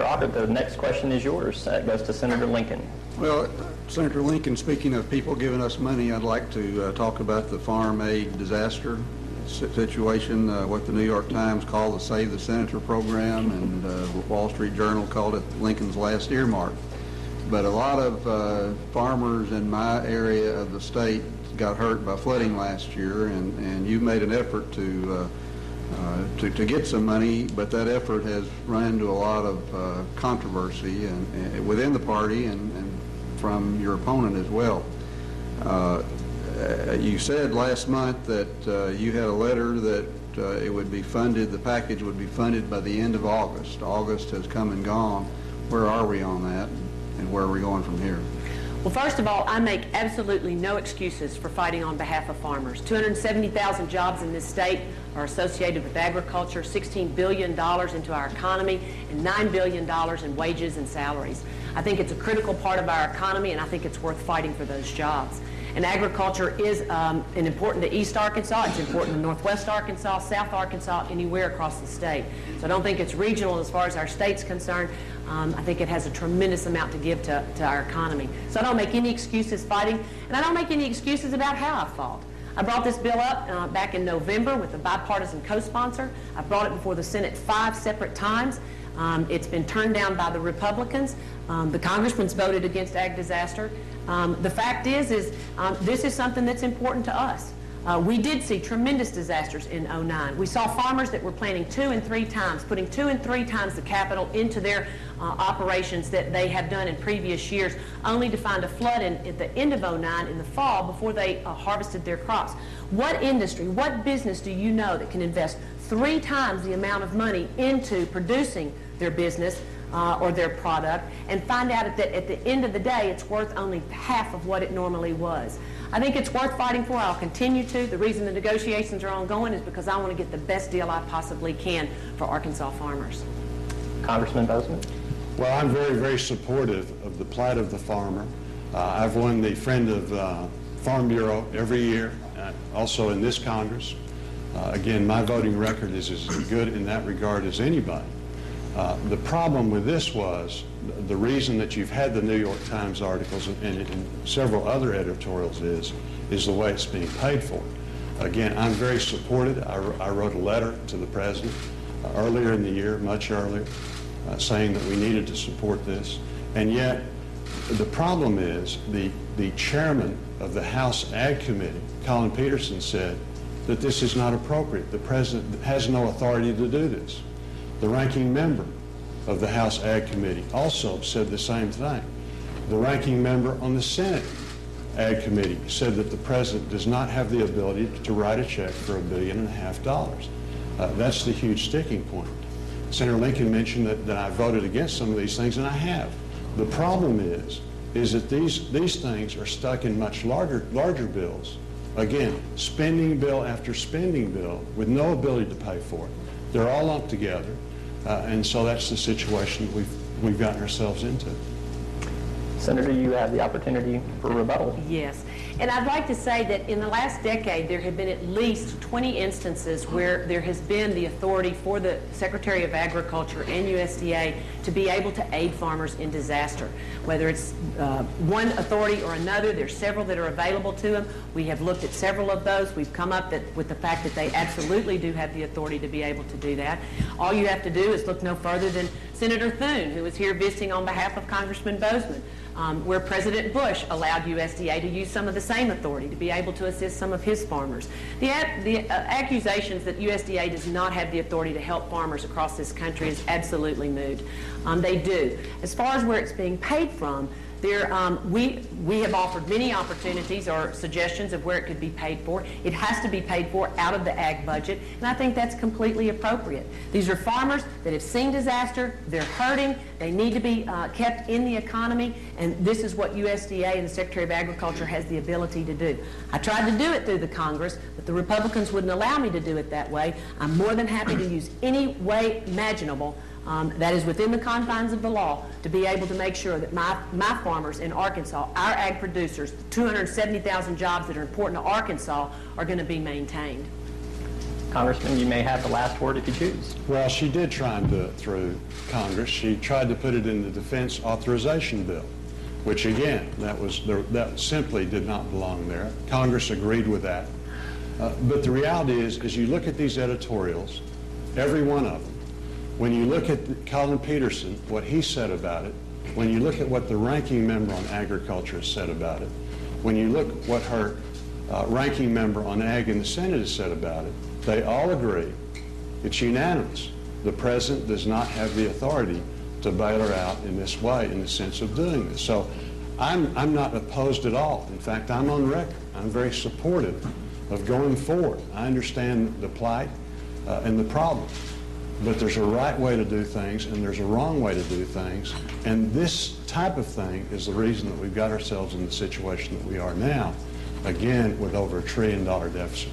Otter, the next question is yours. It goes to Senator Lincoln. Well, Senator Lincoln, speaking of people giving us money, I'd like to talk about the farm aid disaster situation, what the New York Times called the Save the Senator program, and the Wall Street Journal called it Lincoln's last earmark. But a lot of farmers in my area of the state got hurt by flooding last year, and you made an effort to get some money, but that effort has run into a lot of controversy and within the party and from your opponent as well. You said last month that you had a letter that it would be funded, the package would be funded by the end of August. August has come and gone. Where are we on that, and where are we going from here? Well, first of all, I make absolutely no excuses for fighting on behalf of farmers. 270,000 jobs in this state are associated with agriculture, $16 billion into our economy, and $9 billion in wages and salaries. I think it's a critical part of our economy, and I think it's worth fighting for those jobs. And agriculture is important to East Arkansas, it's important to Northwest Arkansas, South Arkansas, anywhere across the state. So I don't think it's regional as far as our state's concerned. I think it has a tremendous amount to give to our economy. So I don't make any excuses fighting, and I don't make any excuses about how I fought. I brought this bill up back in November with a bipartisan co-sponsor. I brought it before the Senate 5 separate times. It's been turned down by the Republicans. The congressman's voted against ag disaster. The fact is this is something that's important to us. We did see tremendous disasters in '09. We saw farmers that were planting 2 and 3 times, putting 2 and 3 times the capital into their operations that they have done in previous years, only to find a flood at the end of '09 in the fall before they harvested their crops. What industry, what business do you know that can invest 3 times the amount of money into producing their business or their product and find out that at the end of the day it's worth only half of what it normally was? I think it's worth fighting for. I'll continue to. The reason the negotiations are ongoing is because I want to get the best deal I possibly can for Arkansas farmers. Congressman Boozman. Well, I'm very, very supportive of the plight of the farmer. I've won the Friend of Farm Bureau every year, also in this Congress. Again, my voting record is as good in that regard as anybody. The problem with this was, the reason that you've had the New York Times articles and several other editorials is the way it's being paid for. Again, I'm very supported. I wrote a letter to the President earlier in the year, much earlier, saying that we needed to support this. And yet, the problem is the chairman of the House Ag Committee, Colin Peterson, said that this is not appropriate. The President has no authority to do this. The ranking member of the House Ag Committee also said the same thing. The ranking member on the Senate Ag Committee said that the President does not have the ability to write a check for $1.5 billion. That's the huge sticking point. Senator Lincoln mentioned that I voted against some of these things, and I have. The problem is that these things are stuck in much larger bills. Again, spending bill after spending bill with no ability to pay for it. They're all lumped together, and so that's the situation we've gotten ourselves into. Senator, you have the opportunity for rebuttal. Yes. And I'd like to say that in the last decade, there have been at least 20 instances where there has been the authority for the Secretary of Agriculture and USDA to be able to aid farmers in disaster. Whether it's one authority or another, there's several that are available to them. We have looked at several of those. We've come up with the fact that they absolutely do have the authority to be able to do that. All you have to do is look no further than Senator Thune, who was here visiting on behalf of Congressman Boozman, where President Bush allowed USDA to use some of the same authority to be able to assist some of his farmers. The accusations that USDA does not have the authority to help farmers across this country is absolutely moot. They do. As far as where it's being paid from, we have offered many opportunities or suggestions of where it could be paid for. It has to be paid for out of the ag budget, and I think that's completely appropriate. These are farmers that have seen disaster, they're hurting, they need to be kept in the economy, and this is what USDA and the Secretary of Agriculture has the ability to do. I tried to do it through the Congress, but the Republicans wouldn't allow me to do it that way. I'm more than happy to use any way imaginable that is within the confines of the law to be able to make sure that my farmers in Arkansas, our ag producers, the 270,000 jobs that are important to Arkansas, are going to be maintained. Congressman, you may have the last word if you choose. Well, she did try and do it through Congress. She tried to put it in the defense authorization bill, which again, that simply did not belong there. Congress agreed with that. But the reality is, as you look at these editorials, every one of them, when you look at Colin Peterson, what he said about it, when you look at what the ranking member on agriculture has said about it, when you look at what her ranking member on ag in the Senate has said about it, they all agree. It's unanimous. The president does not have the authority to bail her out in this way, in the sense of doing this. So I'm not opposed at all. In fact, I'm on record. I'm very supportive of going forward. I understand the plight and the problem. But there's a right way to do things and there's a wrong way to do things. And this type of thing is the reason that we've got ourselves in the situation that we are now, again, with over $1 trillion deficit.